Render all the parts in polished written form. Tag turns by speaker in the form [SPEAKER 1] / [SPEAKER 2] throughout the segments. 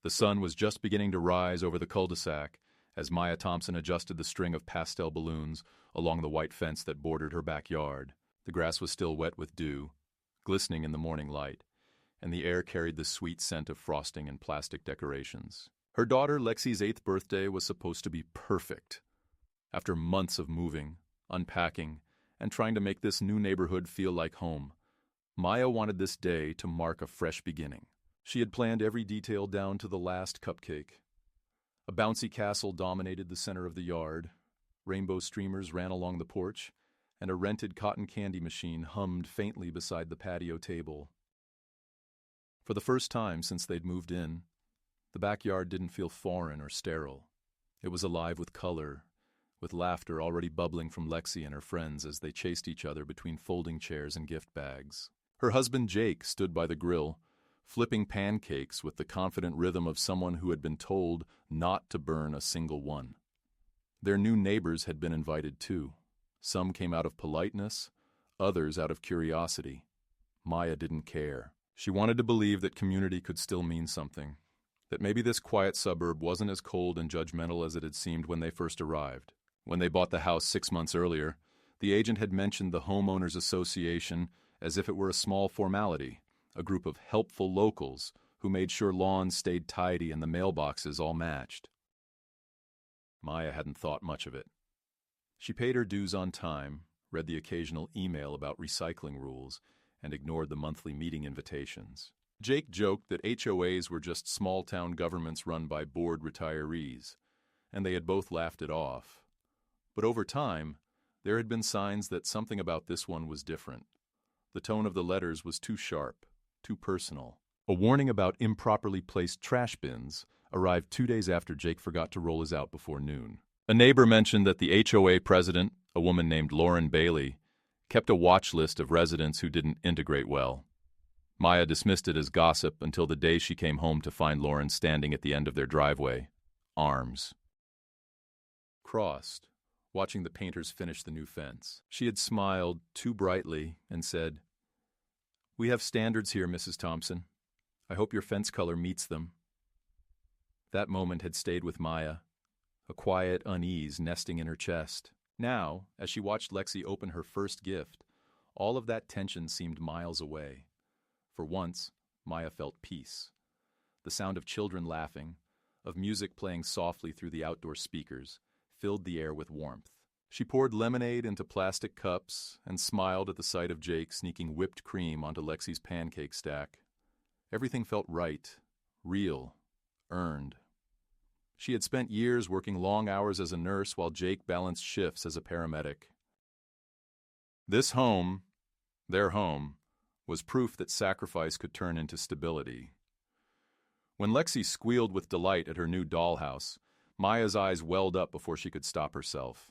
[SPEAKER 1] The sun was just beginning to rise over the cul-de-sac as Maya Thompson adjusted the string of pastel balloons along the white fence that bordered her backyard. The grass was still wet with dew, glistening in the morning light, and the air carried the sweet scent of frosting and plastic decorations. Her daughter Lexi's 8th birthday was supposed to be perfect. After months of moving, unpacking, and trying to make this new neighborhood feel like home, Maya wanted this day to mark a fresh beginning. She had planned every detail down to the last cupcake. A bouncy castle dominated the center of the yard, rainbow streamers ran along the porch, and a rented cotton candy machine hummed faintly beside the patio table. For the first time since they'd moved in, the backyard didn't feel foreign or sterile. It was alive with color, with laughter already bubbling from Lexi and her friends as they chased each other between folding chairs and gift bags. Her husband Jake stood by the grill, flipping pancakes with the confident rhythm of someone who had been told not to burn a single one. Their new neighbors had been invited too. Some came out of politeness, others out of curiosity. Maya didn't care. She wanted to believe that community could still mean something, that maybe this quiet suburb wasn't as cold and judgmental as it had seemed when they first arrived. When they bought the house 6 months earlier, the agent had mentioned the Homeowners Association as if it were a small formality, a group of helpful locals who made sure lawns stayed tidy and the mailboxes all matched. Maya hadn't thought much of it. She paid her dues on time, read the occasional email about recycling rules, and ignored the monthly meeting invitations. Jake joked that HOAs were just small-town governments run by bored retirees, and they had both laughed it off. But over time, there had been signs that something about this one was different. The tone of the letters was too sharp, too personal. A warning about improperly placed trash bins arrived 2 days after Jake forgot to roll his out before noon. A neighbor mentioned that the HOA president, a woman named Lauren Bailey, kept a watch list of residents who didn't integrate well. Maya dismissed it as gossip until the day she came home to find Lauren standing at the end of their driveway, arms crossed, watching the painters finish the new fence. She had smiled too brightly and said, "We have standards here, Mrs. Thompson. I hope your fence color meets them." That moment had stayed with Maya, a quiet unease nesting in her chest. Now, as she watched Lexi open her first gift, all of that tension seemed miles away. For once, Maya felt peace. The sound of children laughing, of music playing softly through the outdoor speakers, filled the air with warmth. She poured lemonade into plastic cups and smiled at the sight of Jake sneaking whipped cream onto Lexi's pancake stack. Everything felt right, real, earned. She had spent years working long hours as a nurse while Jake balanced shifts as a paramedic. This home, their home, was proof that sacrifice could turn into stability. When Lexi squealed with delight at her new dollhouse, Maya's eyes welled up before she could stop herself.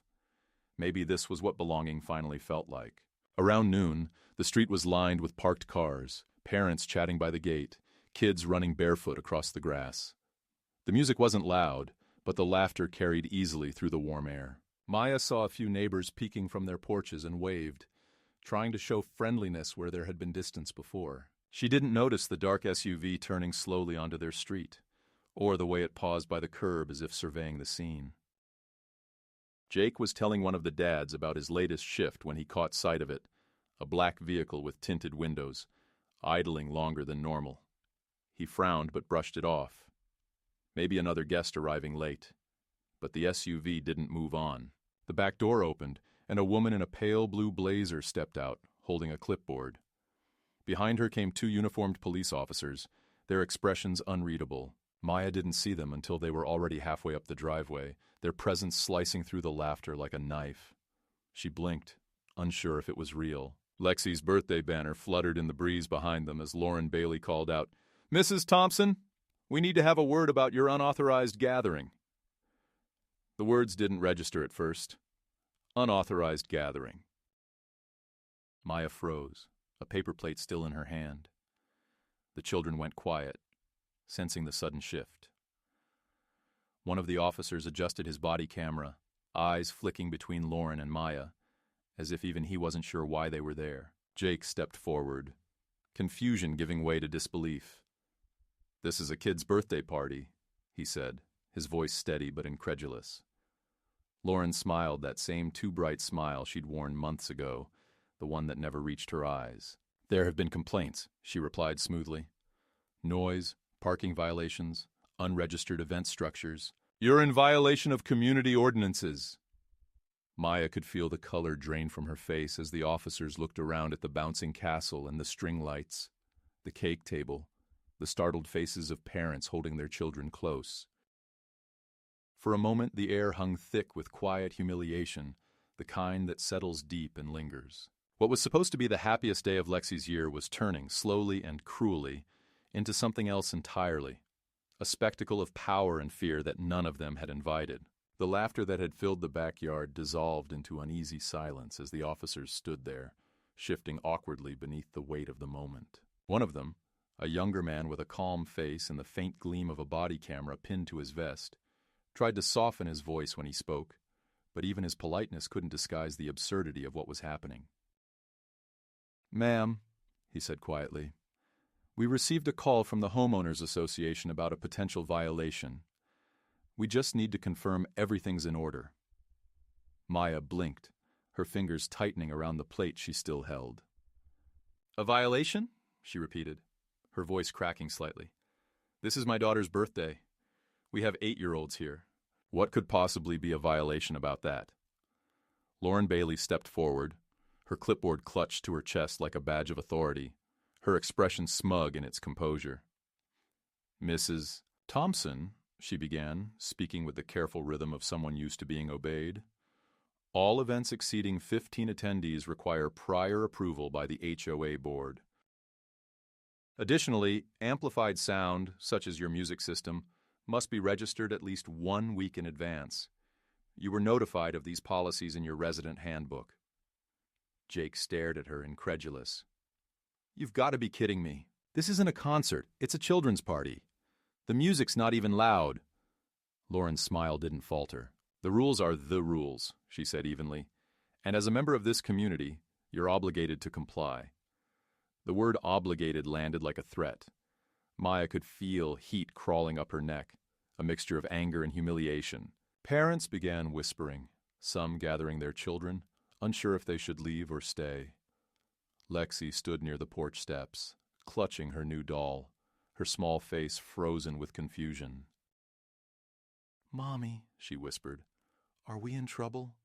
[SPEAKER 1] Maybe this was what belonging finally felt like. Around noon, the street was lined with parked cars, parents chatting by the gate, kids running barefoot across the grass. The music wasn't loud, but the laughter carried easily through the warm air. Maya saw a few neighbors peeking from their porches and waved, trying to show friendliness where there had been distance before. She didn't notice the dark SUV turning slowly onto their street, or the way it paused by the curb as if surveying the scene. Jake was telling one of the dads about his latest shift when he caught sight of it, a black vehicle with tinted windows, idling longer than normal. He frowned but brushed it off. Maybe another guest arriving late. But the SUV didn't move on. The back door opened, and a woman in a pale blue blazer stepped out, holding a clipboard. Behind her came 2 uniformed police officers, their expressions unreadable. Maya didn't see them until they were already halfway up the driveway, their presence slicing through the laughter like a knife. She blinked, unsure if it was real. Lexi's birthday banner fluttered in the breeze behind them as Lauren Bailey called out, "Mrs. Thompson, we need to have a word about your unauthorized gathering." The words didn't register at first. Unauthorized gathering. Maya froze, a paper plate still in her hand. The children went quiet, sensing the sudden shift. One of the officers adjusted his body camera, eyes flicking between Lauren and Maya, as if even he wasn't sure why they were there. Jake stepped forward, confusion giving way to disbelief. "This is a kid's birthday party," he said, his voice steady but incredulous. Lauren smiled that same too bright smile she'd worn months ago, the one that never reached her eyes. "There have been complaints," she replied smoothly. "Noise, parking violations, unregistered event structures. You're in violation of community ordinances." Maya could feel the color drain from her face as the officers looked around at the bouncing castle and the string lights, the cake table, the startled faces of parents holding their children close. For a moment, the air hung thick with quiet humiliation, the kind that settles deep and lingers. What was supposed to be the happiest day of Lexi's year was turning, slowly and cruelly, into something else entirely, a spectacle of power and fear that none of them had invited. The laughter that had filled the backyard dissolved into uneasy silence as the officers stood there, shifting awkwardly beneath the weight of the moment. One of them, a younger man with a calm face and the faint gleam of a body camera pinned to his vest, tried to soften his voice when he spoke, but even his politeness couldn't disguise the absurdity of what was happening. "Ma'am," he said quietly, "we received a call from the Homeowners Association about a potential violation. We just need to confirm everything's in order." Maya blinked, her fingers tightening around the plate she still held. "A violation?" she repeated, her voice cracking slightly. "This is my daughter's birthday. We have 8-year-olds here. What could possibly be a violation about that?" Lauren Bailey stepped forward, her clipboard clutched to her chest like a badge of authority, her expression smug in its composure. "Mrs. Thompson," she began, speaking with the careful rhythm of someone used to being obeyed, "all events exceeding 15 attendees require prior approval by the HOA board. Additionally, amplified sound, such as your music system, must be registered at least 1 week in advance. You were notified of these policies in your resident handbook." Jake stared at her, incredulous. "You've got to be kidding me. This isn't a concert, it's a children's party. The music's not even loud." Lauren's smile didn't falter. "The rules are the rules," she said evenly, "and as a member of this community, you're obligated to comply." The word obligated landed like a threat. Maya could feel heat crawling up her neck, a mixture of anger and humiliation. Parents began whispering, some gathering their children, unsure if they should leave or stay. Lexi stood near the porch steps, clutching her new doll, her small face frozen with confusion. "Mommy," she whispered, "are we in trouble?"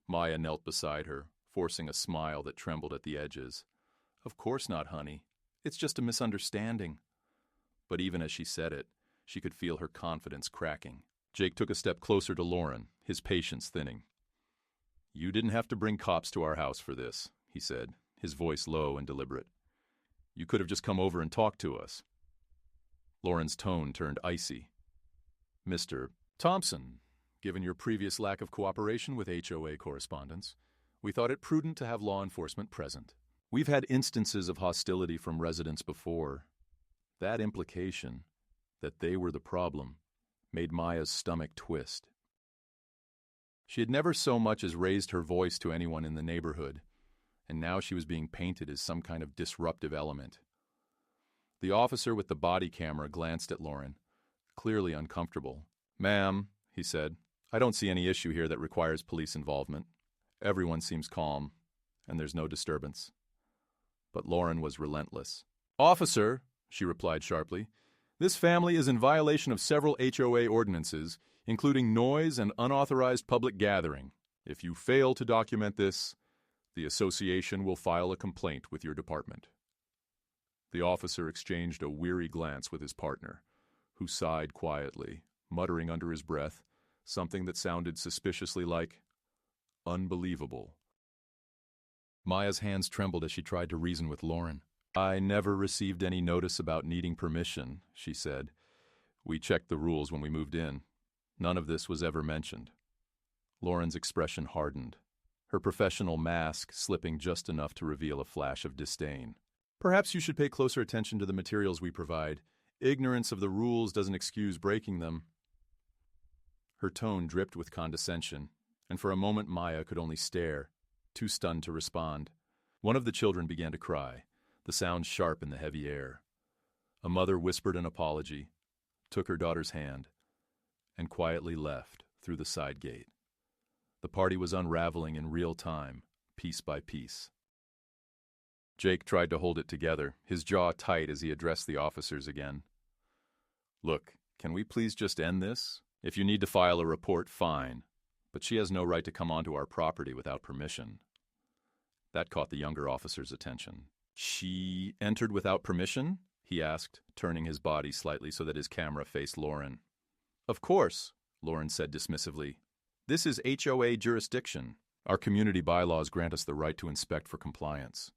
[SPEAKER 1] Maya knelt beside her, forcing a smile that trembled at the edges. "Of course not, honey. It's just a misunderstanding." But even as she said it, she could feel her confidence cracking. Jake took a step closer to Lauren, his patience thinning. "You didn't have to bring cops to our house for this," he said, his voice low and deliberate. "You could have just come over and talked to us." Lauren's tone turned icy. "Mr. Thompson, given your previous lack of cooperation with HOA correspondence, we thought it prudent to have law enforcement present. We've had instances of hostility from residents before. That implication, that they were the problem, made Maya's stomach twist. She had never so much as raised her voice to anyone in the neighborhood, and now she was being painted as some kind of disruptive element. The officer with the body camera glanced at Lauren, clearly uncomfortable. "Ma'am," he said, "I don't see any issue here that requires police involvement. Everyone seems calm, and there's no disturbance." But Lauren was relentless. "Officer," she replied sharply, "this family is in violation of several HOA ordinances, including noise and unauthorized public gathering. If you fail to document this, the association will file a complaint with your department." The officer exchanged a weary glance with his partner, who sighed quietly, muttering under his breath something that sounded suspiciously like, "Unbelievable." Maya's hands trembled as she tried to reason with Lauren. "I never received any notice about needing permission," she said. "We checked the rules when we moved in. None of this was ever mentioned." Lauren's expression hardened, her professional mask slipping just enough to reveal a flash of disdain. "Perhaps you should pay closer attention to the materials we provide. Ignorance of the rules doesn't excuse breaking them." Her tone dripped with condescension, and for a moment Maya could only stare, too stunned to respond. One of the children began to cry, the sound sharp in the heavy air. A mother whispered an apology, took her daughter's hand, and quietly left through the side gate. The party was unraveling in real time, piece by piece. Jake tried to hold it together, his jaw tight as he addressed the officers again. "Look, can we please just end this? If you need to file a report, fine. But she has no right to come onto our property without permission." That caught the younger officer's attention. "She entered without permission?" he asked, turning his body slightly so that his camera faced Lauren. "Of course," Lauren said dismissively. "This is HOA jurisdiction. Our community bylaws grant us the right to inspect for compliance."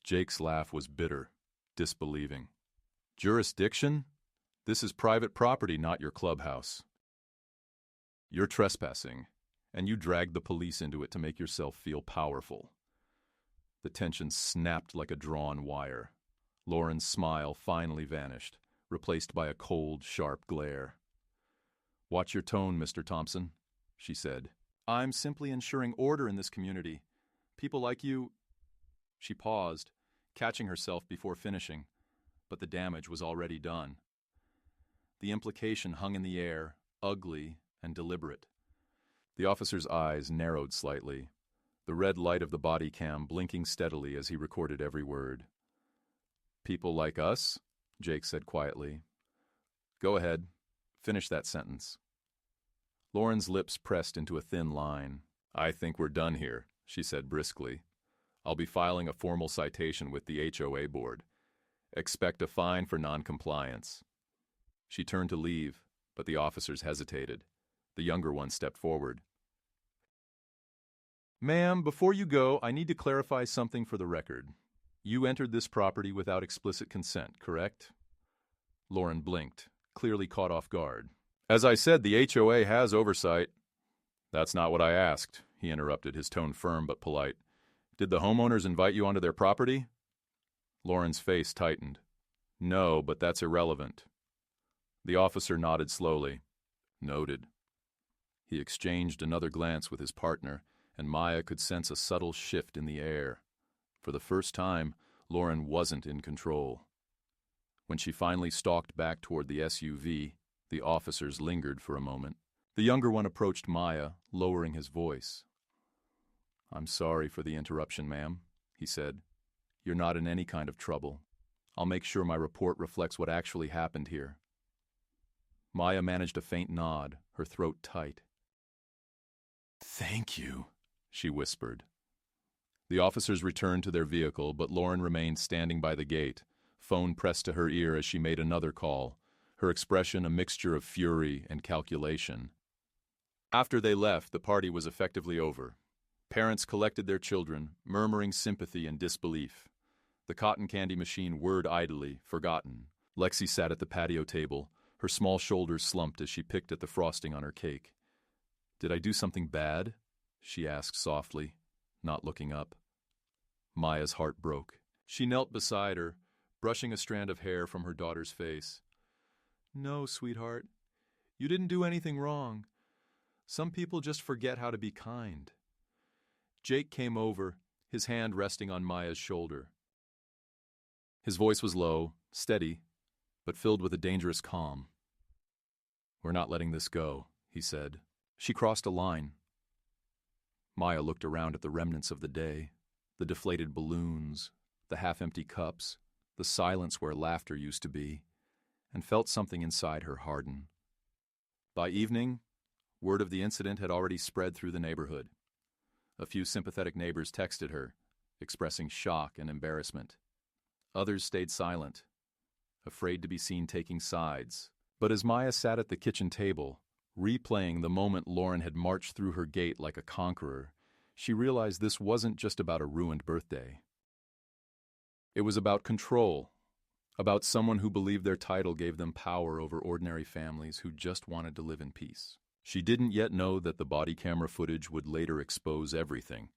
[SPEAKER 1] Jake's laugh was bitter, disbelieving. "Jurisdiction? This is private property, not your clubhouse. You're trespassing, and you dragged the police into it to make yourself feel powerful." The tension snapped like a drawn wire. Lauren's smile finally vanished, replaced by a cold, sharp glare. "Watch your tone, Mr. Thompson," she said. "I'm simply ensuring order in this community. People like you—" She paused, catching herself before finishing, but the damage was already done. The implication hung in the air, ugly and deliberate. The officer's eyes narrowed slightly, the red light of the body cam blinking steadily as he recorded every word. "People like us?" Jake said quietly. "Go ahead. Finish that sentence." Lauren's lips pressed into a thin line. "I think we're done here," she said briskly. "I'll be filing a formal citation with the HOA board. Expect a fine for noncompliance." She turned to leave, but the officers hesitated. The younger one stepped forward. "Ma'am, before you go, I need to clarify something for the record. You entered this property without explicit consent, correct?" Lauren blinked, clearly caught off guard. "As I said, the HOA has oversight." "That's not what I asked," he interrupted, his tone firm but polite. "Did the homeowners invite you onto their property?" Lauren's face tightened. "No, but that's irrelevant." The officer nodded slowly. "Noted." He exchanged another glance with his partner, and Maya could sense a subtle shift in the air. For the first time, Lauren wasn't in control. When she finally stalked back toward the SUV, the officers lingered for a moment. The younger one approached Maya, lowering his voice. "I'm sorry for the interruption, ma'am," he said. "You're not in any kind of trouble. I'll make sure my report reflects what actually happened here." Maya managed a faint nod, her throat tight. "Thank you," she whispered. The officers returned to their vehicle, but Lauren remained standing by the gate, phone pressed to her ear as she made another call, her expression a mixture of fury and calculation. After they left, the party was effectively over. Parents collected their children, murmuring sympathy and disbelief. The cotton candy machine whirred idly, forgotten. Lexi sat at the patio table, her small shoulders slumped as she picked at the frosting on her cake. "Did I do something bad?" she asked softly, not looking up. Maya's heart broke. She knelt beside her, brushing a strand of hair from her daughter's face. "No, sweetheart. You didn't do anything wrong. Some people just forget how to be kind." Jake came over, his hand resting on Maya's shoulder. His voice was low, steady, but filled with a dangerous calm. "We're not letting this go," he said. "She crossed a line." Maya looked around at the remnants of the day, the deflated balloons, the half-empty cups, the silence where laughter used to be, and felt something inside her harden. By evening, word of the incident had already spread through the neighborhood. A few sympathetic neighbors texted her, expressing shock and embarrassment. Others stayed silent, afraid to be seen taking sides. But as Maya sat at the kitchen table, replaying the moment Lauren had marched through her gate like a conqueror, she realized this wasn't just about a ruined birthday. It was about control, about someone who believed their title gave them power over ordinary families who just wanted to live in peace. She didn't yet know that the body camera footage would later expose everything,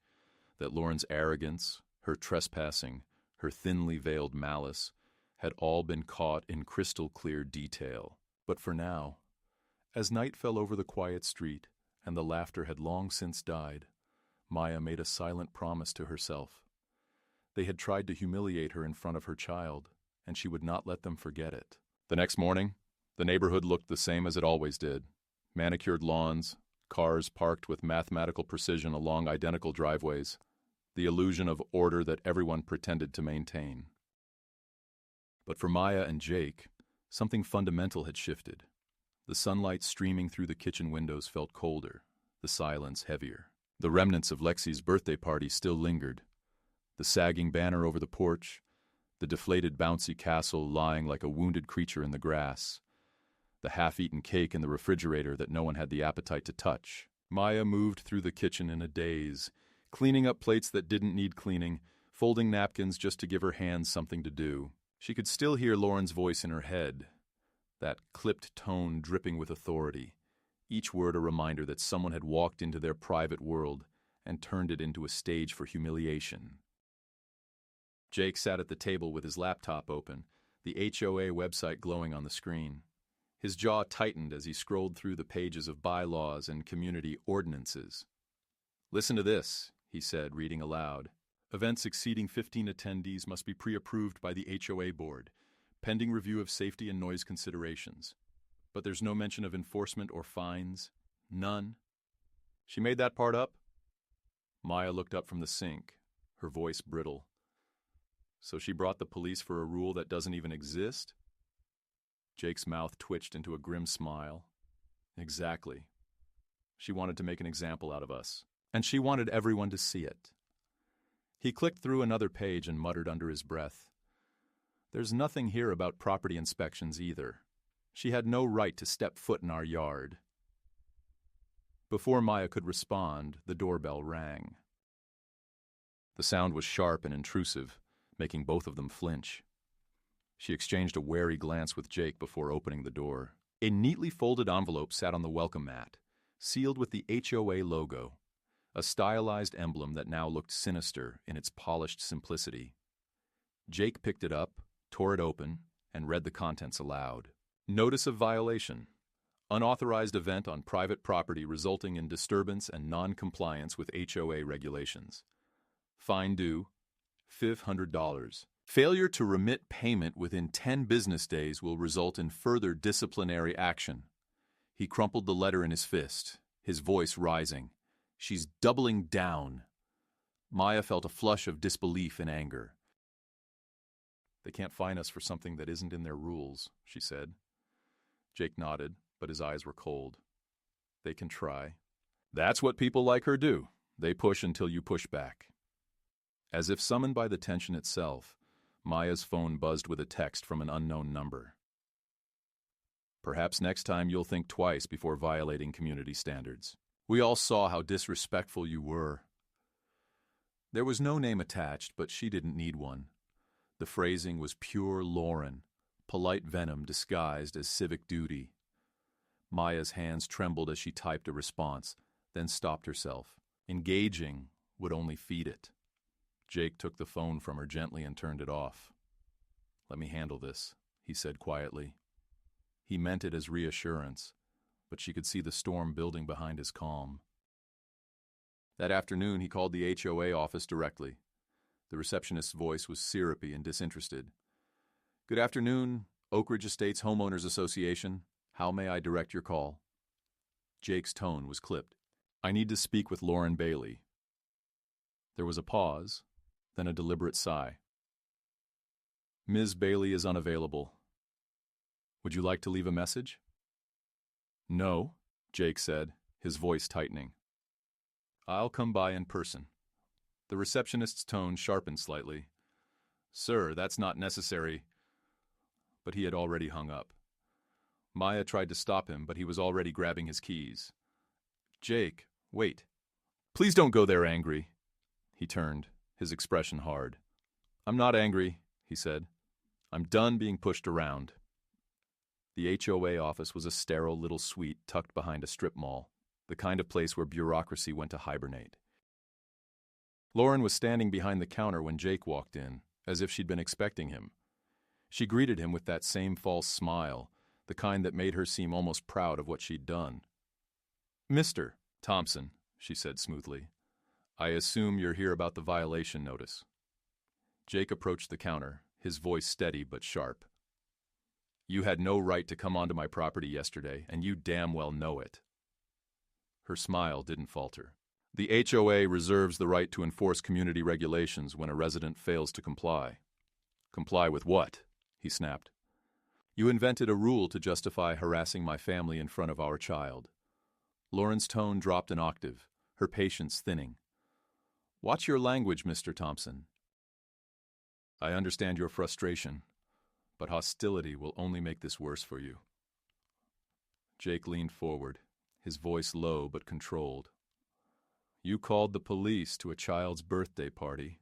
[SPEAKER 1] that Lauren's arrogance, her trespassing, her thinly veiled malice, had all been caught in crystal-clear detail. But for now, as night fell over the quiet street and the laughter had long since died, Maya made a silent promise to herself. They had tried to humiliate her in front of her child, and she would not let them forget it. The next morning, the neighborhood looked the same as it always did. Manicured lawns, cars parked with mathematical precision along identical driveways, the illusion of order that everyone pretended to maintain. But for Maya and Jake, something fundamental had shifted. The sunlight streaming through the kitchen windows felt colder, the silence heavier. The remnants of Lexi's birthday party still lingered. The sagging banner over the porch, the deflated bouncy castle lying like a wounded creature in the grass, the half-eaten cake in the refrigerator that no one had the appetite to touch. Maya moved through the kitchen in a daze, cleaning up plates that didn't need cleaning, folding napkins just to give her hands something to do. She could still hear Lauren's voice in her head, that clipped tone dripping with authority, each word a reminder that someone had walked into their private world and turned it into a stage for humiliation. Jake sat at the table with his laptop open, the HOA website glowing on the screen. His jaw tightened as he scrolled through the pages of bylaws and community ordinances. "Listen to this," he said, reading aloud. "Events exceeding 15 attendees must be pre-approved by the HOA board, pending review of safety and noise considerations. But there's no mention of enforcement or fines. None." "She made that part up?" Maya looked up from the sink, her voice brittle. "So she brought the police for a rule that doesn't even exist?" Jake's mouth twitched into a grim smile. "Exactly. She wanted to make an example out of us, and she wanted everyone to see it." He clicked through another page and muttered under his breath, "There's nothing here about property inspections either. She had no right to step foot in our yard." Before Maya could respond, the doorbell rang. The sound was sharp and intrusive, making both of them flinch. She exchanged a wary glance with Jake before opening the door. A neatly folded envelope sat on the welcome mat, sealed with the HOA logo, a stylized emblem that now looked sinister in its polished simplicity. Jake picked it up, tore it open, and read the contents aloud. "Notice of violation. Unauthorized event on private property resulting in disturbance and non-compliance with HOA regulations. Fine due, $500. Failure to remit payment within 10 business days will result in further disciplinary action." He crumpled the letter in his fist, his voice rising. "She's doubling down." Maya felt a flush of disbelief and anger. "They can't fine us for something that isn't in their rules," she said. Jake nodded, but his eyes were cold. "They can try." "That's what people like her do. They push until you push back." As if summoned by the tension itself, Maya's phone buzzed with a text from an unknown number. "Perhaps next time you'll think twice before violating community standards. We all saw how disrespectful you were." There was no name attached, but she didn't need one. The phrasing was pure Lauren, polite venom disguised as civic duty. Maya's hands trembled as she typed a response, then stopped herself. Engaging would only feed it. Jake took the phone from her gently and turned it off. "Let me handle this," he said quietly. He meant it as reassurance, but she could see the storm building behind his calm. That afternoon, he called the HOA office directly. The receptionist's voice was syrupy and disinterested. "Good afternoon, Oak Ridge Estates Homeowners Association. How may I direct your call?" Jake's tone was clipped. "I need to speak with Lauren Bailey." There was a pause, then a deliberate sigh. "Ms. Bailey is unavailable. Would you like to leave a message?" "No," Jake said, his voice tightening. "I'll come by in person." The receptionist's tone sharpened slightly. "Sir, that's not necessary." But he had already hung up. Maya tried to stop him, but he was already grabbing his keys. "Jake, wait. Please don't go there angry." He turned, his expression hard. "I'm not angry," he said. "I'm done being pushed around." The HOA office was a sterile little suite tucked behind a strip mall, the kind of place where bureaucracy went to hibernate. Lauren was standing behind the counter when Jake walked in, as if she'd been expecting him. She greeted him with that same false smile, the kind that made her seem almost proud of what she'd done. "Mr. Thompson," she said smoothly, "I assume you're here about the violation notice." Jake approached the counter, his voice steady but sharp. "You had no right to come onto my property yesterday, and you damn well know it." Her smile didn't falter. "The HOA reserves the right to enforce community regulations when a resident fails to comply." "Comply with what?" he snapped. "You invented a rule to justify harassing my family in front of our child." Lauren's tone dropped an octave, her patience thinning. "Watch your language, Mr. Thompson. I understand your frustration, but hostility will only make this worse for you." Jake leaned forward, his voice low but controlled. "You called the police to a child's birthday party,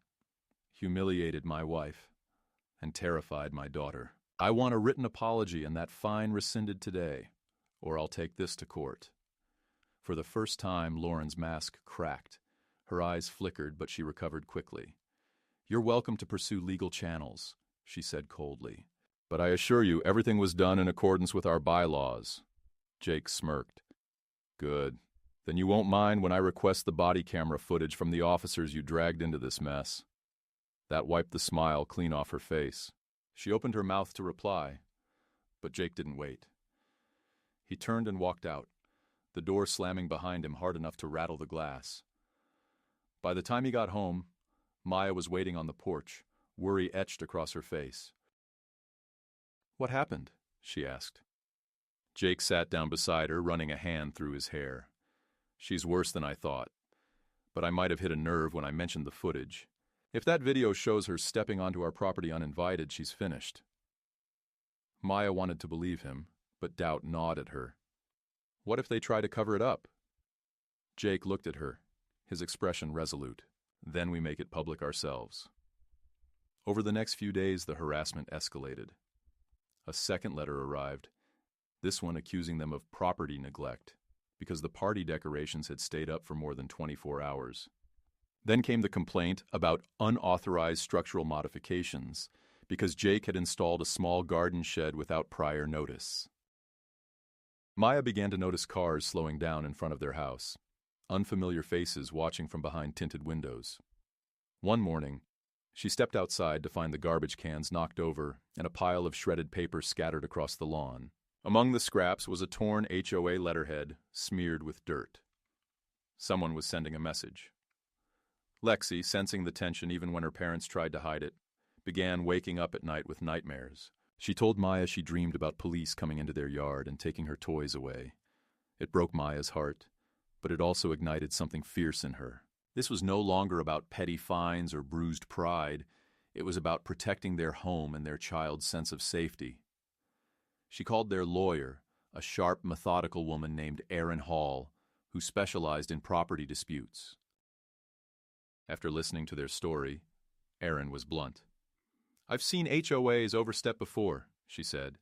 [SPEAKER 1] humiliated my wife, and terrified my daughter. I want a written apology and that fine rescinded today, or I'll take this to court." For the first time, Lauren's mask cracked. Her eyes flickered, but she recovered quickly. "You're welcome to pursue legal channels," she said coldly. "But I assure you everything was done in accordance with our bylaws." Jake smirked. "Good. Then you won't mind when I request the body camera footage from the officers you dragged into this mess." That wiped the smile clean off her face. She opened her mouth to reply, but Jake didn't wait. He turned and walked out, the door slamming behind him hard enough to rattle the glass. By the time he got home, Maya was waiting on the porch, worry etched across her face. "What happened?" she asked. Jake sat down beside her, running a hand through his hair. "She's worse than I thought, but I might have hit a nerve when I mentioned the footage. If that video shows her stepping onto our property uninvited, she's finished." Maya wanted to believe him, but doubt gnawed at her. What if they try to cover it up? Jake looked at her, his expression resolute. "Then we make it public ourselves." Over the next few days, the harassment escalated. A second letter arrived, this one accusing them of property neglect, because the party decorations had stayed up for more than 24 hours. Then came the complaint about unauthorized structural modifications, because Jake had installed a small garden shed without prior notice. Maya began to notice cars slowing down in front of their house, unfamiliar faces watching from behind tinted windows. One morning, she stepped outside to find the garbage cans knocked over and a pile of shredded paper scattered across the lawn. Among the scraps was a torn HOA letterhead smeared with dirt. Someone was sending a message. Lexi, sensing the tension even when her parents tried to hide it, began waking up at night with nightmares. She told Maya she dreamed about police coming into their yard and taking her toys away. It broke Maya's heart, but it also ignited something fierce in her. This was no longer about petty fines or bruised pride. It was about protecting their home and their child's sense of safety. She called their lawyer, a sharp, methodical woman named Erin Hall, who specialized in property disputes. After listening to their story, Erin was blunt. "I've seen HOAs overstep before," she said,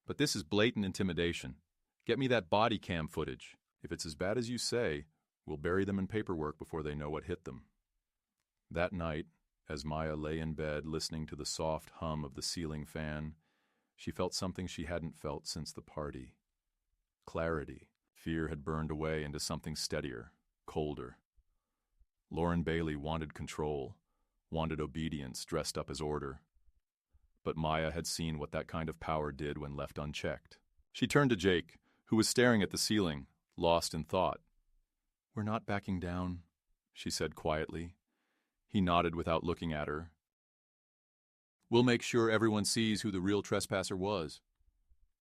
[SPEAKER 1] "but this is blatant intimidation. Get me that body cam footage. If it's as bad as you say, we'll bury them in paperwork before they know what hit them." That night, as Maya lay in bed listening to the soft hum of the ceiling fan, she felt something she hadn't felt since the party. Clarity. Fear had burned away into something steadier, colder. Lauren Bailey wanted control, wanted obedience dressed up as order. But Maya had seen what that kind of power did when left unchecked. She turned to Jake, who was staring at the ceiling, lost in thought. "We're not backing down," she said quietly. He nodded without looking at her. "We'll make sure everyone sees who the real trespasser was."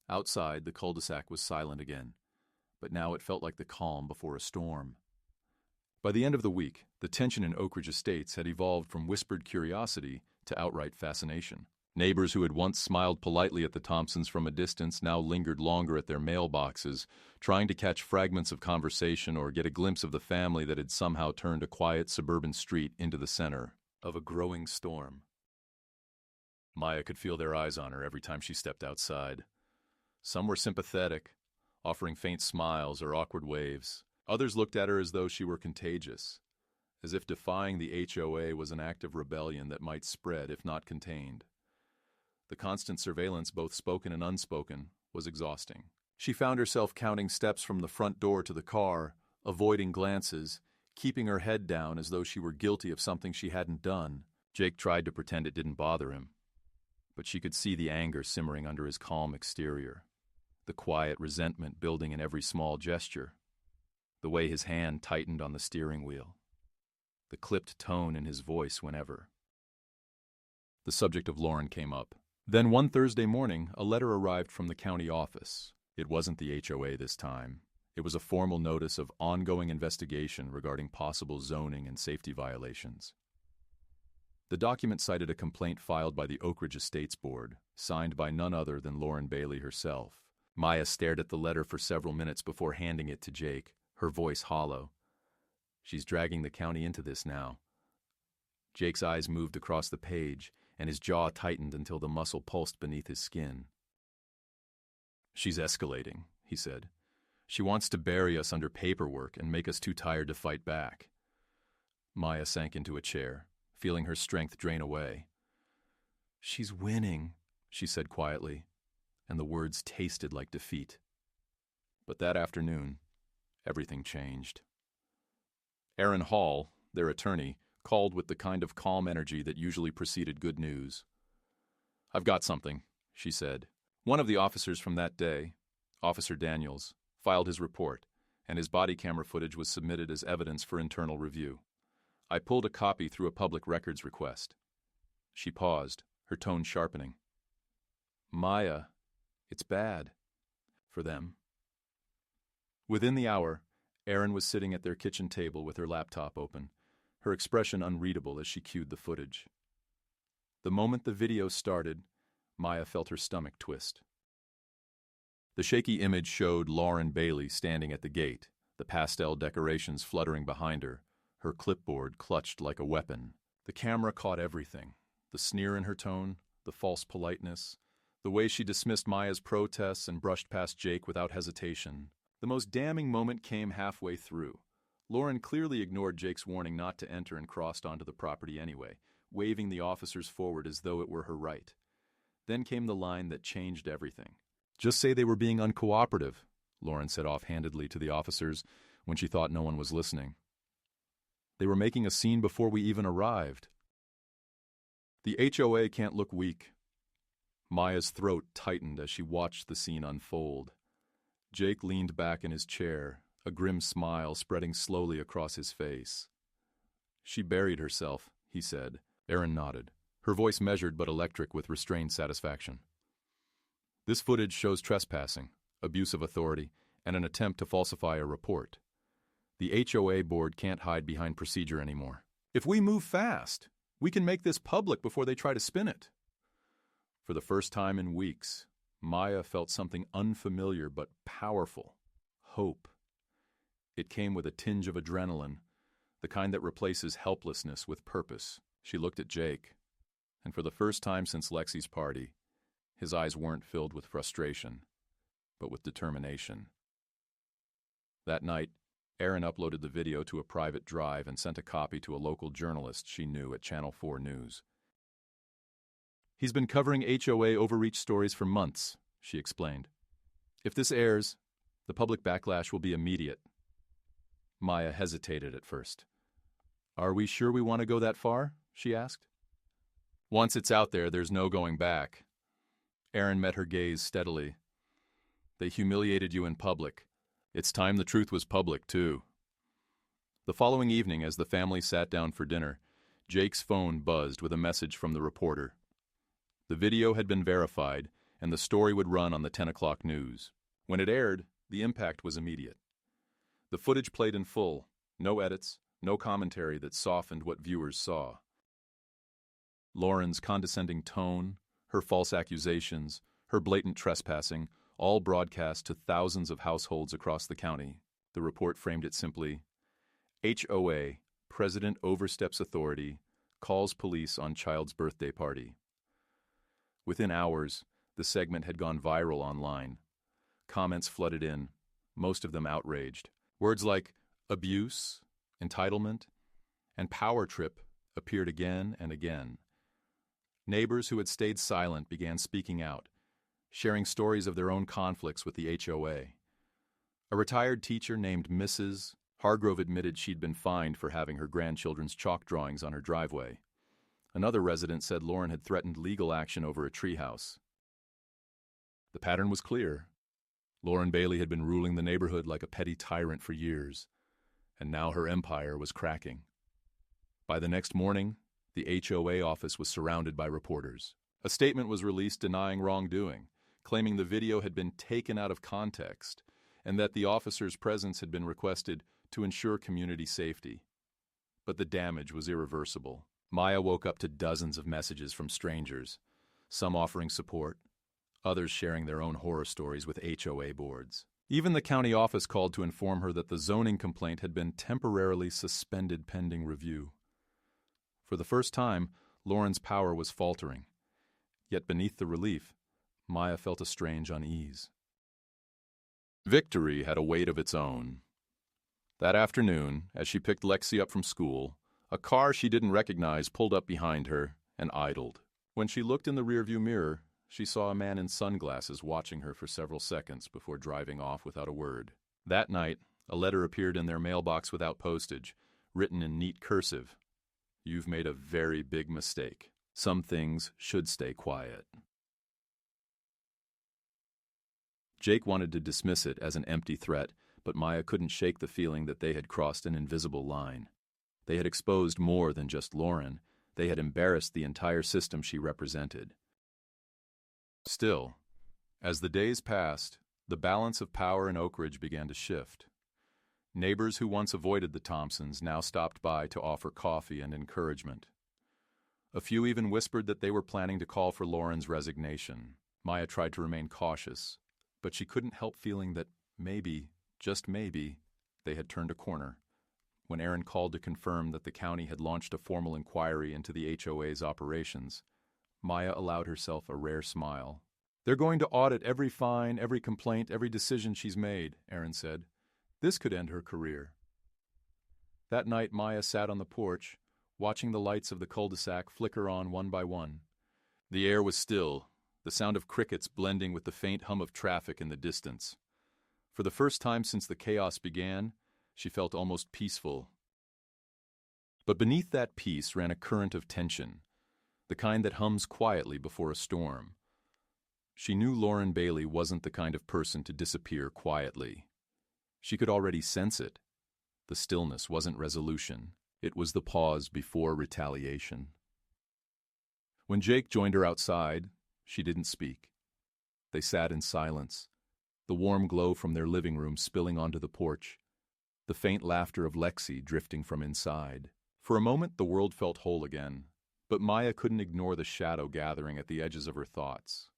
[SPEAKER 1] Outside, the cul-de-sac was silent again, but now it felt like the calm before a storm. By the end of the week, the tension in Oak Ridge Estates had evolved from whispered curiosity to outright fascination. Neighbors who had once smiled politely at the Thompsons from a distance now lingered longer at their mailboxes, trying to catch fragments of conversation or get a glimpse of the family that had somehow turned a quiet suburban street into the center of a growing storm. Maya could feel their eyes on her every time she stepped outside. Some were sympathetic, offering faint smiles or awkward waves. Others looked at her as though she were contagious, as if defying the HOA was an act of rebellion that might spread if not contained. The constant surveillance, both spoken and unspoken, was exhausting. She found herself counting steps from the front door to the car, avoiding glances, keeping her head down as though she were guilty of something she hadn't done. Jake tried to pretend it didn't bother him. but she could see the anger simmering under his calm exterior, the quiet resentment building in every small gesture, the way his hand tightened on the steering wheel, the clipped tone in his voice whenever. The subject of Lauren came up. Then one Thursday morning, a letter arrived from the county office. It wasn't the HOA this time. It was a formal notice of ongoing investigation regarding possible zoning and safety violations. The document cited a complaint filed by the Oak Ridge Estates Board, signed by none other than Lauren Bailey herself. Maya stared at the letter for several minutes before handing it to Jake, her voice hollow. She's dragging the county into this now. Jake's eyes moved across the page, and his jaw tightened until the muscle pulsed beneath his skin. "She's escalating," he said. "She wants to bury us under paperwork and make us too tired to fight back." Maya sank into a chair, feeling her strength drain away. "She's winning," she said quietly, and the words tasted like defeat. But that afternoon, everything changed. Aaron Hall, their attorney, called with the kind of calm energy that usually preceded good news. "I've got something," she said. One of the officers from that day, Officer Daniels, filed his report, and his body camera footage was submitted as evidence for internal review. I pulled a copy through a public records request. She paused, her tone sharpening. "Maya, it's bad. For them." Within the hour, Erin was sitting at their kitchen table with her laptop open, her expression unreadable as she cued the footage. The moment the video started, Maya felt her stomach twist. The shaky image showed Lauren Bailey standing at the gate, the pastel decorations fluttering behind her, her clipboard clutched like a weapon. The camera caught everything, the sneer in her tone, the false politeness, the way she dismissed Maya's protests and brushed past Jake without hesitation. The most damning moment came halfway through. Lauren clearly ignored Jake's warning not to enter and crossed onto the property anyway, waving the officers forward as though it were her right. Then came the line that changed everything. "Just say they were being uncooperative," Lauren said offhandedly to the officers when she thought no one was listening. "They were making a scene before we even arrived." "The HOA can't look weak." Maya's throat tightened as she watched the scene unfold. Jake leaned back in his chair, a grim smile spreading slowly across his face. "She buried herself," he said. Erin nodded, her voice measured but electric with restrained satisfaction. "This footage shows trespassing, abuse of authority, and an attempt to falsify a report. The HOA board can't hide behind procedure anymore. If we move fast, we can make this public before they try to spin it." For the first time in weeks, Maya felt something unfamiliar but powerful: hope. It came with a tinge of adrenaline, the kind that replaces helplessness with purpose. She looked at Jake, and for the first time since Lexi's party, his eyes weren't filled with frustration, but with determination. That night, Erin uploaded the video to a private drive and sent a copy to a local journalist she knew at Channel 4 News. "He's been covering HOA overreach stories for months," she explained. "If this airs, the public backlash will be immediate." Maya hesitated at first. "Are we sure we want to go that far?" she asked. "Once it's out there, there's no going back." Erin met her gaze steadily. "They humiliated you in public. It's time the truth was public, too." The following evening, as the family sat down for dinner, Jake's phone buzzed with a message from the reporter. The video had been verified, and the story would run on the 10 o'clock news. When it aired, the impact was immediate. The footage played in full, no edits, no commentary that softened what viewers saw. Lauren's condescending tone, her false accusations, her blatant trespassing, all broadcast to thousands of households across the county. The report framed it simply: HOA, President oversteps authority, calls police on child's birthday party. Within hours, the segment had gone viral online. Comments flooded in, most of them outraged. Words like abuse, entitlement, and power trip appeared again and again. Neighbors who had stayed silent began speaking out, sharing stories of their own conflicts with the HOA. A retired teacher named Mrs. Hargrove admitted she'd been fined for having her grandchildren's chalk drawings on her driveway. Another resident said Lauren had threatened legal action over a treehouse. The pattern was clear. Lauren Bailey had been ruling the neighborhood like a petty tyrant for years, and now her empire was cracking. By the next morning, the HOA office was surrounded by reporters. A statement was released denying wrongdoing, claiming the video had been taken out of context and that the officer's presence had been requested to ensure community safety. But the damage was irreversible. Maya woke up to dozens of messages from strangers, some offering support, others sharing their own horror stories with HOA boards. Even the county office called to inform her that the zoning complaint had been temporarily suspended pending review. For the first time, Lauren's power was faltering. Yet beneath the relief, Maya felt a strange unease. Victory had a weight of its own. That afternoon, as she picked Lexi up from school, a car she didn't recognize pulled up behind her and idled. When she looked in the rearview mirror, she saw a man in sunglasses watching her for several seconds before driving off without a word. That night, a letter appeared in their mailbox without postage, written in neat cursive. "You've made a very big mistake. Some things should stay quiet." Jake wanted to dismiss it as an empty threat, but Maya couldn't shake the feeling that they had crossed an invisible line. They had exposed more than just Lauren. They had embarrassed the entire system she represented. Still, as the days passed, the balance of power in Oak Ridge began to shift. Neighbors who once avoided the Thompsons now stopped by to offer coffee and encouragement. A few even whispered that they were planning to call for Lauren's resignation. Maya tried to remain cautious, but she couldn't help feeling that maybe, just maybe, they had turned a corner. When Aaron called to confirm that the county had launched a formal inquiry into the HOA's operations, Maya allowed herself a rare smile. "They're going to audit every fine, every complaint, every decision she's made," Aaron said. "This could end her career." That night, Maya sat on the porch, watching the lights of the cul-de-sac flicker on one by one. The air was still, the sound of crickets blending with the faint hum of traffic in the distance. For the first time since the chaos began, she felt almost peaceful. But beneath that peace ran a current of tension, the kind that hums quietly before a storm. She knew Lauren Bailey wasn't the kind of person to disappear quietly. She could already sense it. The stillness wasn't resolution. It was the pause before retaliation. When Jake joined her outside, she didn't speak. They sat in silence, the warm glow from their living room spilling onto the porch, the faint laughter of Lexi drifting from inside. For a moment, the world felt whole again, but Maya couldn't ignore the shadow gathering at the edges of her thoughts.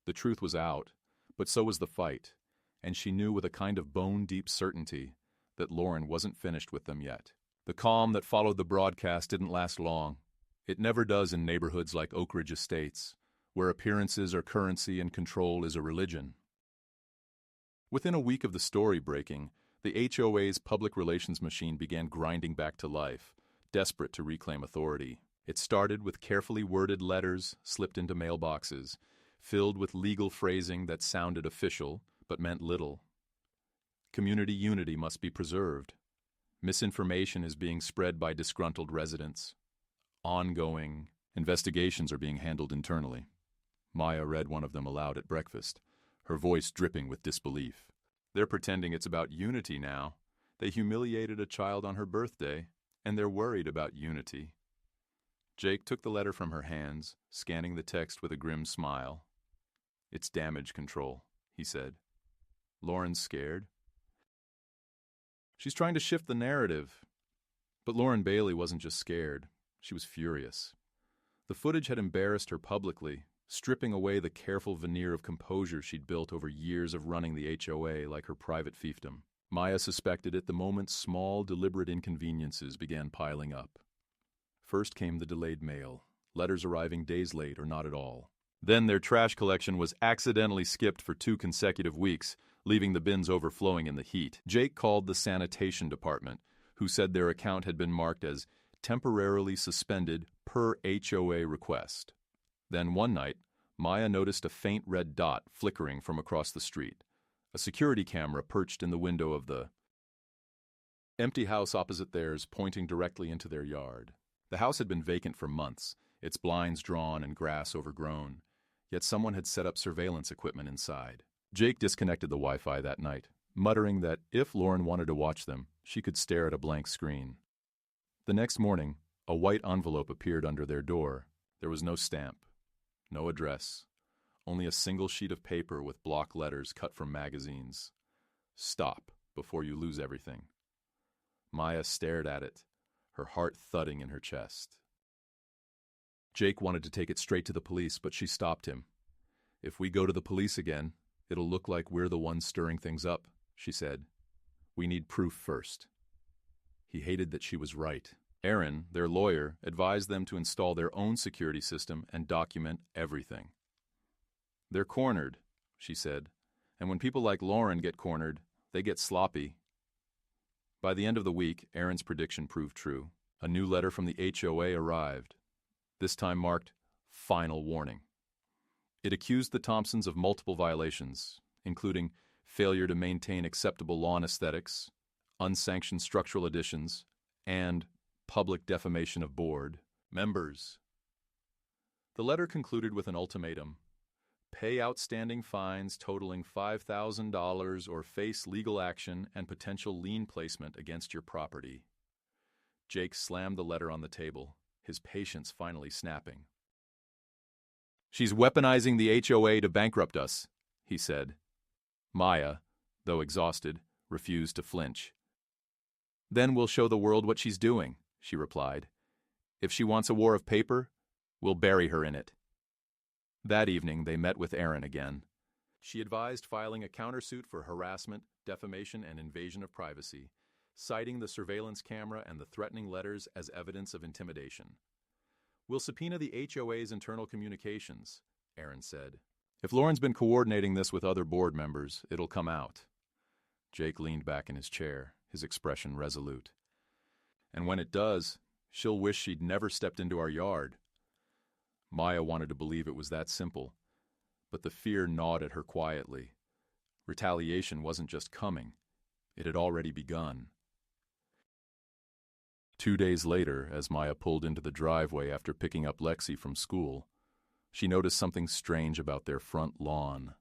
[SPEAKER 1] The truth was out, but so was the fight, and she knew with a kind of bone-deep certainty that Lauren wasn't finished with them yet. The calm that followed the broadcast didn't last long. It never does in neighborhoods like Oak Ridge Estates, where appearances are currency and control is a religion. Within a week of the story breaking, the HOA's public relations machine began grinding back to life, desperate to reclaim authority. It started with carefully worded letters slipped into mailboxes, filled with legal phrasing that sounded official but meant little. Community unity must be preserved. Misinformation is being spread by disgruntled residents. Ongoing investigations are being handled internally. Maya read one of them aloud at breakfast, her voice dripping with disbelief. They're pretending it's about unity now. They humiliated a child on her birthday, and they're worried about unity. Jake took the letter from her hands, scanning the text with a grim smile. "It's damage control," he said. "Lauren's scared." "She's trying to shift the narrative." But Lauren Bailey wasn't just scared. She was furious. The footage had embarrassed her publicly, stripping away the careful veneer of composure she'd built over years of running the HOA like her private fiefdom. Maya suspected it the moment small, deliberate inconveniences began piling up. First came the delayed mail, letters arriving days late or not at all. Then their trash collection was accidentally skipped for 2 consecutive weeks, leaving the bins overflowing in the heat. Jake called the sanitation department, who said their account had been marked as temporarily suspended per HOA request. Then one night, Maya noticed a faint red dot flickering from across the street, a security camera perched in the window of the empty house opposite theirs, pointing directly into their yard. The house had been vacant for months, its blinds drawn and grass overgrown, yet someone had set up surveillance equipment inside. Jake disconnected the Wi-Fi that night, muttering that if Lauren wanted to watch them, she could stare at a blank screen. The next morning, a white envelope appeared under their door. There was no stamp, no address, only a single sheet of paper with block letters cut from magazines. "Stop before you lose everything." Maya stared at it, her heart thudding in her chest. Jake wanted to take it straight to the police, but she stopped him. "If we go to the police again, it'll look like we're the ones stirring things up," she said. "We need proof first." He hated that she was right. Aaron, their lawyer, advised them to install their own security system and document everything. "They're cornered," she said, "and when people like Lauren get cornered, they get sloppy." By the end of the week, Aaron's prediction proved true. A new letter from the HOA arrived, this time marked "Final Warning." It accused the Thompsons of multiple violations, including failure to maintain acceptable lawn aesthetics, unsanctioned structural additions, and public defamation of board members. The letter concluded with an ultimatum: pay outstanding fines totaling $5,000 or face legal action and potential lien placement against your property. Jake slammed the letter on the table, his patience finally snapping. "She's weaponizing the HOA to bankrupt us," he said. Maya, though exhausted, refused to flinch. "Then we'll show the world what she's doing," she replied. "If she wants a war of paper, we'll bury her in it." That evening, they met with Aaron again. She advised filing a countersuit for harassment, defamation, and invasion of privacy, citing the surveillance camera and the threatening letters as evidence of intimidation. "We'll subpoena the HOA's internal communications," Aaron said. "If Lauren's been coordinating this with other board members, it'll come out." Jake leaned back in his chair, his expression resolute. "And when it does, she'll wish she'd never stepped into our yard." Maya wanted to believe it was that simple, but the fear gnawed at her quietly. Retaliation wasn't just coming, it had already begun. 2 days later, as Maya pulled into the driveway after picking up Lexi from school, she noticed something strange about their front lawn.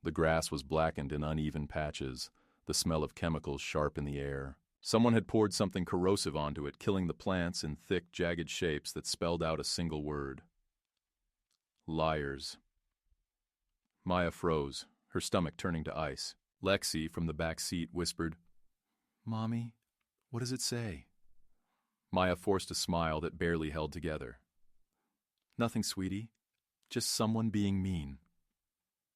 [SPEAKER 1] The grass was blackened in uneven patches, the smell of chemicals sharp in the air. Someone had poured something corrosive onto it, killing the plants in thick, jagged shapes that spelled out a single word: liars. Maya froze, her stomach turning to ice. Lexi, from the back seat, whispered, "Mommy, what does it say?" Maya forced a smile that barely held together. "Nothing, sweetie. Just someone being mean."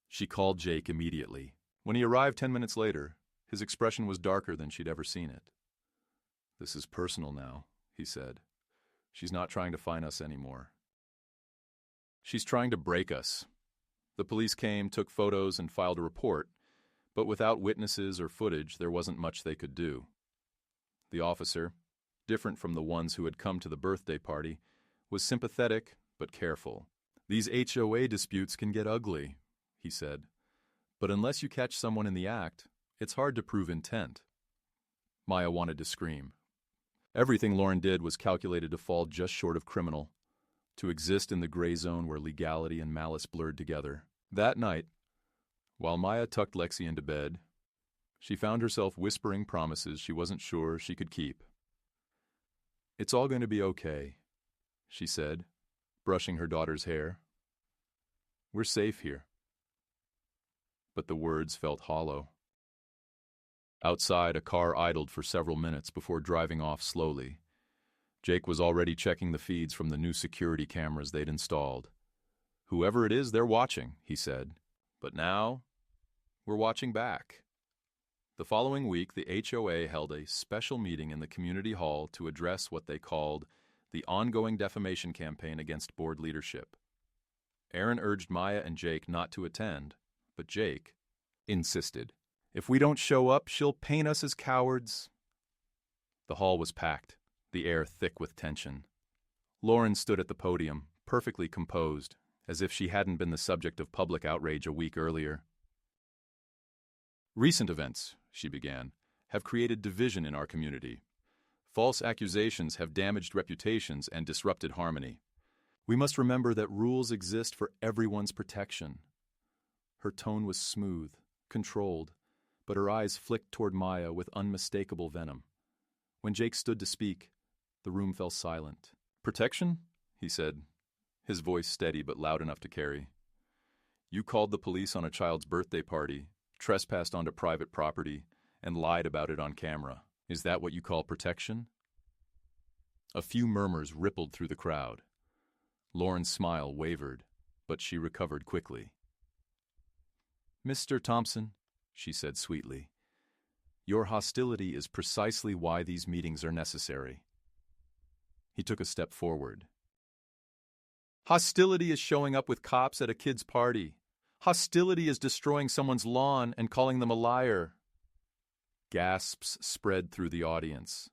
[SPEAKER 1] She called Jake immediately. When he arrived 10 minutes later, his expression was darker than she'd ever seen it. "This is personal now," he said. "She's not trying to find us anymore. She's trying to break us." The police came, took photos, and filed a report, but without witnesses or footage, there wasn't much they could do. The officer, different from the ones who had come to the birthday party, was sympathetic but careful. "These HOA disputes can get ugly," he said. "But unless you catch someone in the act, it's hard to prove intent." Maya wanted to scream. Everything Lauren did was calculated to fall just short of criminal, to exist in the gray zone where legality and malice blurred together. That night, while Maya tucked Lexi into bed, she found herself whispering promises she wasn't sure she could keep. "It's all going to be okay," she said, brushing her daughter's hair. "We're safe here." But the words felt hollow. Outside, a car idled for several minutes before driving off slowly. Jake was already checking the feeds from the new security cameras they'd installed. "Whoever it is, they're watching," he said. "But now, we're watching back." The following week, the HOA held a special meeting in the community hall to address what they called the ongoing defamation campaign against board leadership. Aaron urged Maya and Jake not to attend, but Jake insisted. "If we don't show up, she'll paint us as cowards." The hall was packed, the air thick with tension. Lauren stood at the podium, perfectly composed, as if she hadn't been the subject of public outrage a week earlier. "Recent events," she began, "have created division in our community. False accusations have damaged reputations and disrupted harmony. We must remember that rules exist for everyone's protection. Her tone was smooth, controlled, but her eyes flicked toward Maya with unmistakable venom. When Jake stood to speak, the room fell silent. "Protection?" he said, his voice steady but loud enough to carry. "You called the police on a child's birthday party, trespassed onto private property, and lied about it on camera. Is that what you call protection?" A few murmurs rippled through the crowd. Lauren's smile wavered, but she recovered quickly. "Mr. Thompson," she said sweetly, "your hostility is precisely why these meetings are necessary." He took a step forward. "Hostility is showing up with cops at a kid's party. Hostility is destroying someone's lawn and calling them a liar." Gasps spread through the audience.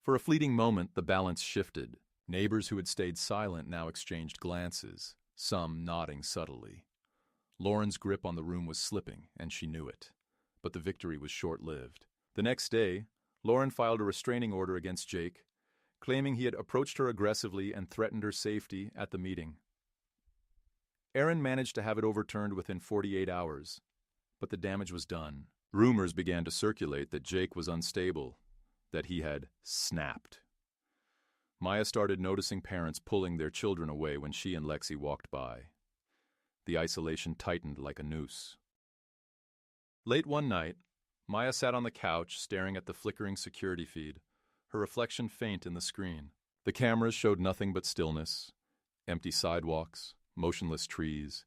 [SPEAKER 1] For a fleeting moment, the balance shifted. Neighbors who had stayed silent now exchanged glances, some nodding subtly. Lauren's grip on the room was slipping, and she knew it. But the victory was short-lived. The next day, Lauren filed a restraining order against Jake, claiming he had approached her aggressively and threatened her safety at the meeting. Aaron managed to have it overturned within 48 hours, but the damage was done. Rumors began to circulate that Jake was unstable, that he had snapped. Maya started noticing parents pulling their children away when she and Lexi walked by. The isolation tightened like a noose. Late one night, Maya sat on the couch staring at the flickering security feed, her reflection faint in the screen. The cameras showed nothing but stillness, empty sidewalks, motionless trees,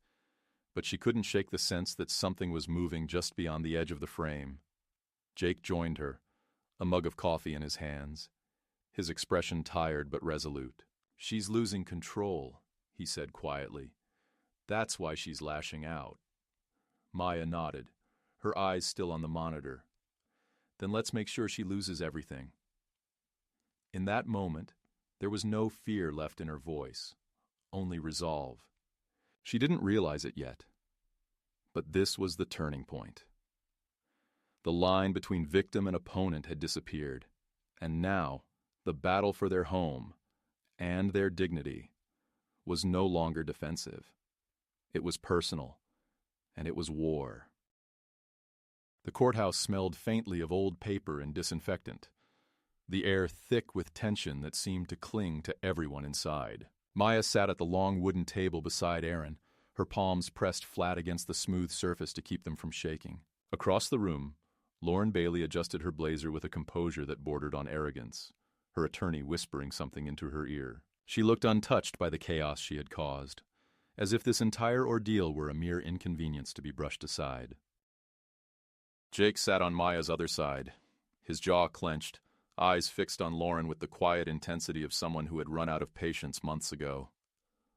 [SPEAKER 1] but she couldn't shake the sense that something was moving just beyond the edge of the frame. Jake joined her, a mug of coffee in his hands, his expression tired but resolute. "She's losing control," he said quietly. "That's why she's lashing out." Maya nodded, her eyes still on the monitor. "Then let's make sure she loses everything." In that moment, there was no fear left in her voice, only resolve. She didn't realize it yet, but this was the turning point. The line between victim and opponent had disappeared, and now the battle for their home and their dignity was no longer defensive. It was personal, and it was war. The courthouse smelled faintly of old paper and disinfectant, the air thick with tension that seemed to cling to everyone inside. Maya sat at the long wooden table beside Aaron, her palms pressed flat against the smooth surface to keep them from shaking. Across the room, Lauren Bailey adjusted her blazer with a composure that bordered on arrogance, her attorney whispering something into her ear. She looked untouched by the chaos she had caused, as if this entire ordeal were a mere inconvenience to be brushed aside. Jake sat on Maya's other side, his jaw clenched, eyes fixed on Lauren with the quiet intensity of someone who had run out of patience months ago.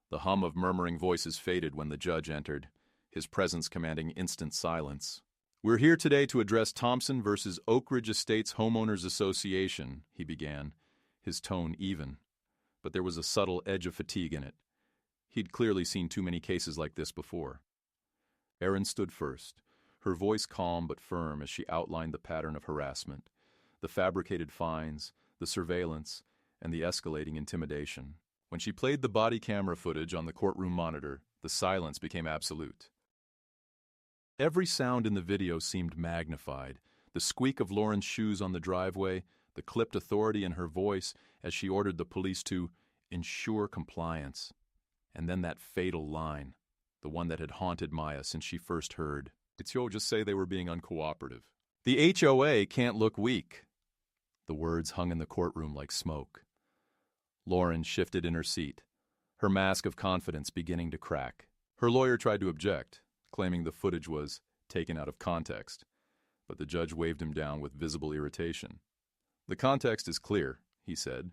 [SPEAKER 1] The hum of murmuring voices faded when the judge entered, his presence commanding instant silence. "We're here today to address Thompson versus Oak Ridge Estates Homeowners Association," he began, his tone even, but there was a subtle edge of fatigue in it. He'd clearly seen too many cases like this before. Erin stood first, her voice calm but firm as she outlined the pattern of harassment, the fabricated fines, the surveillance, and the escalating intimidation. When she played the body camera footage on the courtroom monitor, the silence became absolute. Every sound in the video seemed magnified, the squeak of Lauren's shoes on the driveway, the clipped authority in her voice as she ordered the police to ensure compliance. And then that fatal line, the one that had haunted Maya since she first heard. "You'll just say they were being uncooperative. The HOA can't look weak." The words hung in the courtroom like smoke. Lauren shifted in her seat, her mask of confidence beginning to crack. Her lawyer tried to object, claiming the footage was taken out of context, but the judge waved him down with visible irritation. "The context is clear," he said.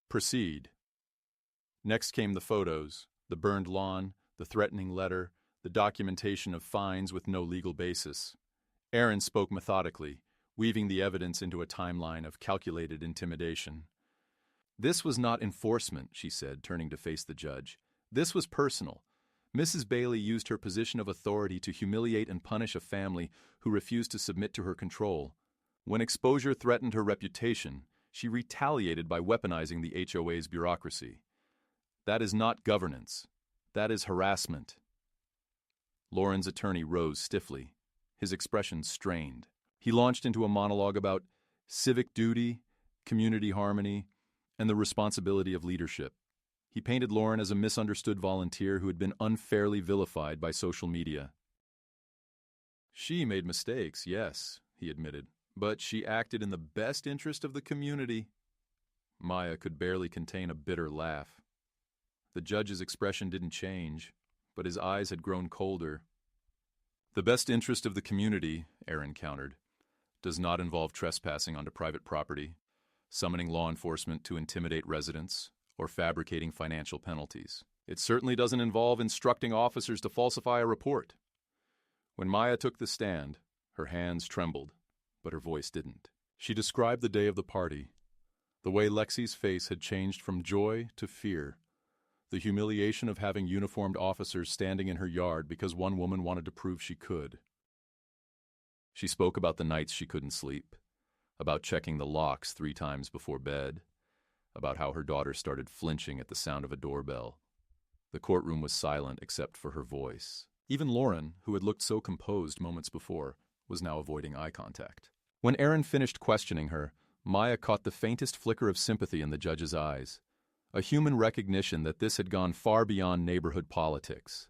[SPEAKER 1] "Proceed." Next came the photos, the burned lawn, the threatening letter, the documentation of fines with no legal basis. Aaron spoke methodically, weaving the evidence into a timeline of calculated intimidation. "This was not enforcement," she said, turning to face the judge. "This was personal. Mrs. Bailey used her position of authority to humiliate and punish a family who refused to submit to her control. When exposure threatened her reputation, she retaliated by weaponizing the HOA's bureaucracy. That is not governance. That is harassment. Lauren's attorney rose stiffly, his expression strained. He launched into a monologue about civic duty, community harmony, and the responsibility of leadership. He painted Lauren as a misunderstood volunteer who had been unfairly vilified by social media. She made mistakes, yes, he admitted, but she acted in the best interest of the community. Maya could barely contain a bitter laugh. The judge's expression didn't change, but his eyes had grown colder. The best interest of the community, Aaron countered, does not involve trespassing onto private property, summoning law enforcement to intimidate residents, or fabricating financial penalties. It certainly doesn't involve instructing officers to falsify a report. When Maya took the stand, her hands trembled, but her voice didn't. She described the day of the party, the way Lexi's face had changed from joy to fear, the humiliation of having uniformed officers standing in her yard because one woman wanted to prove she could. She spoke about the nights she couldn't sleep, about checking the locks 3 times before bed, about how her daughter started flinching at the sound of a doorbell. The courtroom was silent except for her voice. Even Lauren, who had looked so composed moments before, was now avoiding eye contact. When Aaron finished questioning her, Maya caught the faintest flicker of sympathy in the judge's eyes, a human recognition that this had gone far beyond neighborhood politics.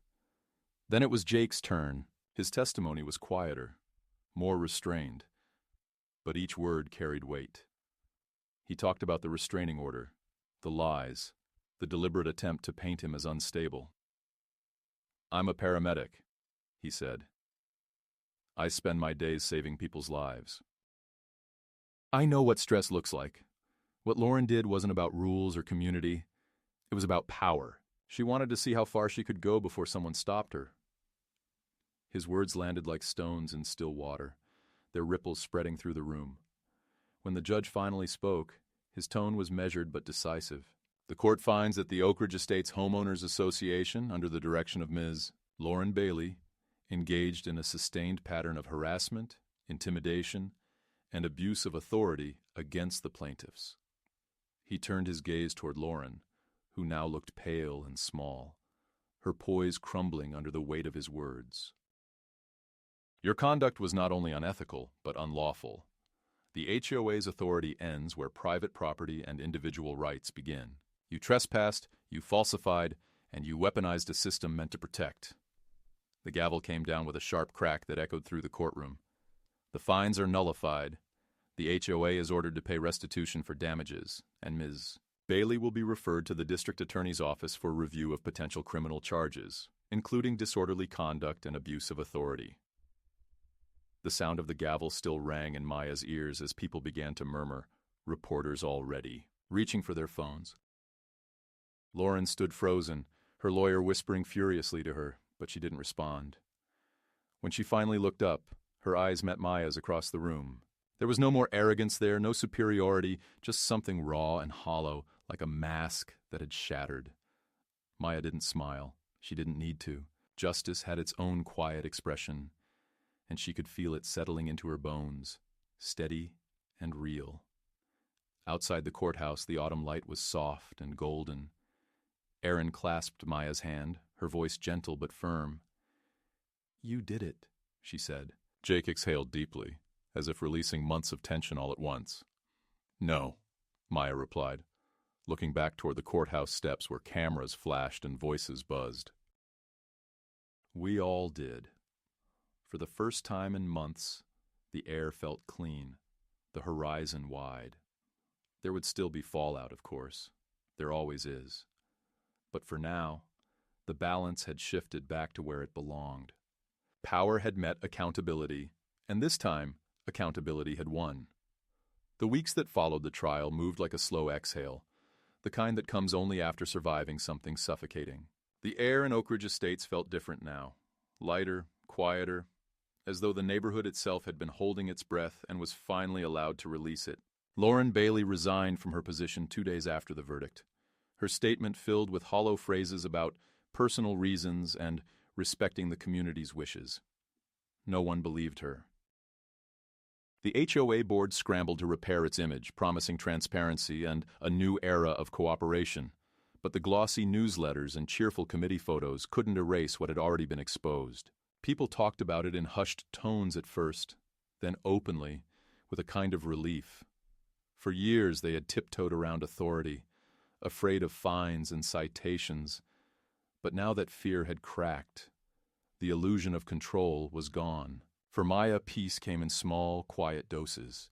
[SPEAKER 1] Then it was Jake's turn. His testimony was quieter, more restrained, but each word carried weight. He talked about the restraining order, the lies, the deliberate attempt to paint him as unstable. "I'm a paramedic," he said. "I spend my days saving people's lives. I know what stress looks like. What Lauren did wasn't about rules or community. It was about power. She wanted to see how far she could go before someone stopped her." His words landed like stones in still water, their ripples spreading through the room. When the judge finally spoke, his tone was measured but decisive. "The court finds that the Oak Ridge Estates Homeowners Association, under the direction of Ms. Lauren Bailey, engaged in a sustained pattern of harassment, intimidation, and abuse of authority against the plaintiffs." He turned his gaze toward Lauren, who now looked pale and small, her poise crumbling under the weight of his words. "Your conduct was not only unethical, but unlawful. The HOA's authority ends where private property and individual rights begin. You trespassed, you falsified, and you weaponized a system meant to protect." The gavel came down with a sharp crack that echoed through the courtroom. "The fines are nullified. The HOA is ordered to pay restitution for damages, and Ms. Bailey will be referred to the district attorney's office for review of potential criminal charges, including disorderly conduct and abuse of authority." The sound of the gavel still rang in Maya's ears as people began to murmur, "Reporters already," reaching for their phones. Lauren stood frozen, her lawyer whispering furiously to her, but she didn't respond. When she finally looked up, her eyes met Maya's across the room. There was no more arrogance there, no superiority, just something raw and hollow, like a mask that had shattered. Maya didn't smile. She didn't need to. Justice had its own quiet expression, and she could feel it settling into her bones, steady and real. Outside the courthouse, the autumn light was soft and golden. Aaron clasped Maya's hand, her voice gentle but firm. "You did it," she said. Jake exhaled deeply, as if releasing months of tension all at once. "No," Maya replied, looking back toward the courthouse steps where cameras flashed and voices buzzed. "We all did." For the first time in months, the air felt clean, the horizon wide. There would still be fallout, of course. There always is. But for now, the balance had shifted back to where it belonged. Power had met accountability, and this time, accountability had won. The weeks that followed the trial moved like a slow exhale, the kind that comes only after surviving something suffocating. The air in Oak Ridge Estates felt different now, lighter, quieter, as though the neighborhood itself had been holding its breath and was finally allowed to release it. Lauren Bailey resigned from her position 2 days after the verdict, her statement filled with hollow phrases about personal reasons and respecting the community's wishes. No one believed her. The HOA board scrambled to repair its image, promising transparency and a new era of cooperation. But the glossy newsletters and cheerful committee photos couldn't erase what had already been exposed. People talked about it in hushed tones at first, then openly, with a kind of relief. For years they had tiptoed around authority, afraid of fines and citations, but now that fear had cracked, the illusion of control was gone. For Maya, peace came in small, quiet doses.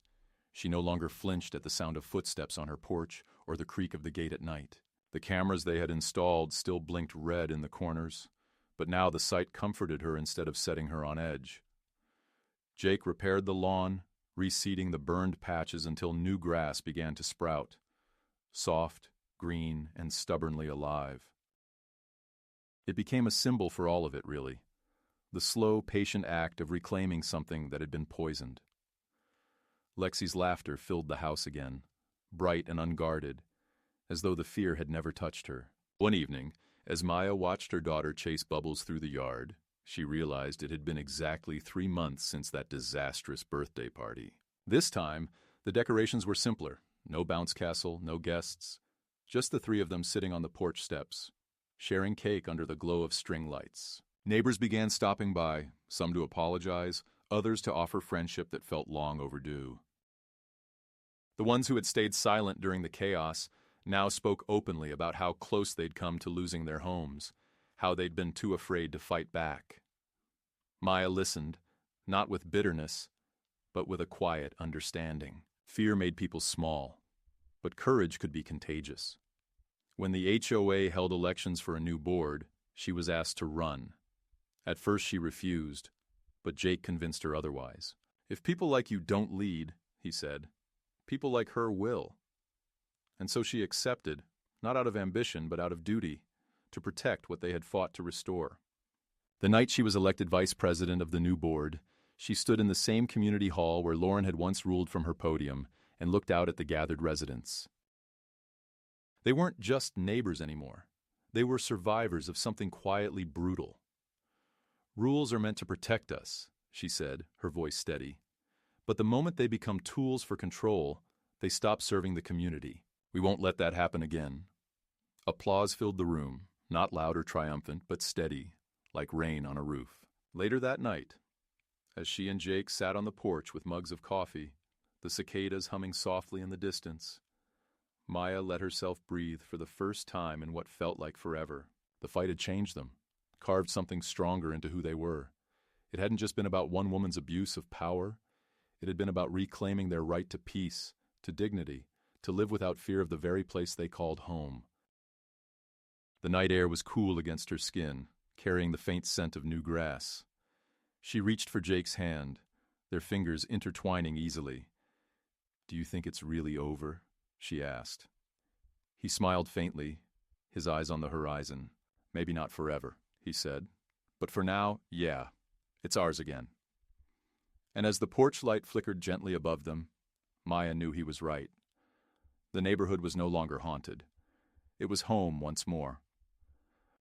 [SPEAKER 1] She no longer flinched at the sound of footsteps on her porch or the creak of the gate at night. The cameras they had installed still blinked red in the corners, but now the sight comforted her instead of setting her on edge. Jake repaired the lawn, reseeding the burned patches until new grass began to sprout, soft, green, and stubbornly alive. It became a symbol for all of it, really, the slow, patient act of reclaiming something that had been poisoned. Lexi's laughter filled the house again, bright and unguarded, as though the fear had never touched her. One evening, as Maya watched her daughter chase Bubbles through the yard, she realized it had been exactly 3 months since that disastrous birthday party. This time, the decorations were simpler. No bounce castle, no guests, just the 3 of them sitting on the porch steps, sharing cake under the glow of string lights. Neighbors began stopping by, some to apologize, others to offer friendship that felt long overdue. The ones who had stayed silent during the chaos now spoke openly about how close they'd come to losing their homes, how they'd been too afraid to fight back. Maya listened, not with bitterness, but with a quiet understanding. Fear made people small, but courage could be contagious. When the HOA held elections for a new board, she was asked to run. At first she refused, but Jake convinced her otherwise. "If people like you don't lead," he said, "people like her will." And so she accepted, not out of ambition but out of duty, to protect what they had fought to restore. The night she was elected vice president of the new board, she stood in the same community hall where Lauren had once ruled from her podium and looked out at the gathered residents. They weren't just neighbors anymore. They were survivors of something quietly brutal. "Rules are meant to protect us," she said, her voice steady. "But the moment they become tools for control, they stop serving the community. We won't let that happen again." Applause filled the room, not loud or triumphant, but steady, like rain on a roof. Later that night, as she and Jake sat on the porch with mugs of coffee, the cicadas humming softly in the distance, Maya let herself breathe for the first time in what felt like forever. The fight had changed them, carved something stronger into who they were. It hadn't just been about one woman's abuse of power. It had been about reclaiming their right to peace, to dignity, to live without fear of the very place they called home. The night air was cool against her skin, carrying the faint scent of new grass. She reached for Jake's hand, their fingers intertwining easily. "Do you think it's really over?" she asked. He smiled faintly, his eyes on the horizon. "Maybe not forever," he said. "But for now, yeah, it's ours again." And as the porch light flickered gently above them, Maya knew he was right. The neighborhood was no longer haunted. It was home once more.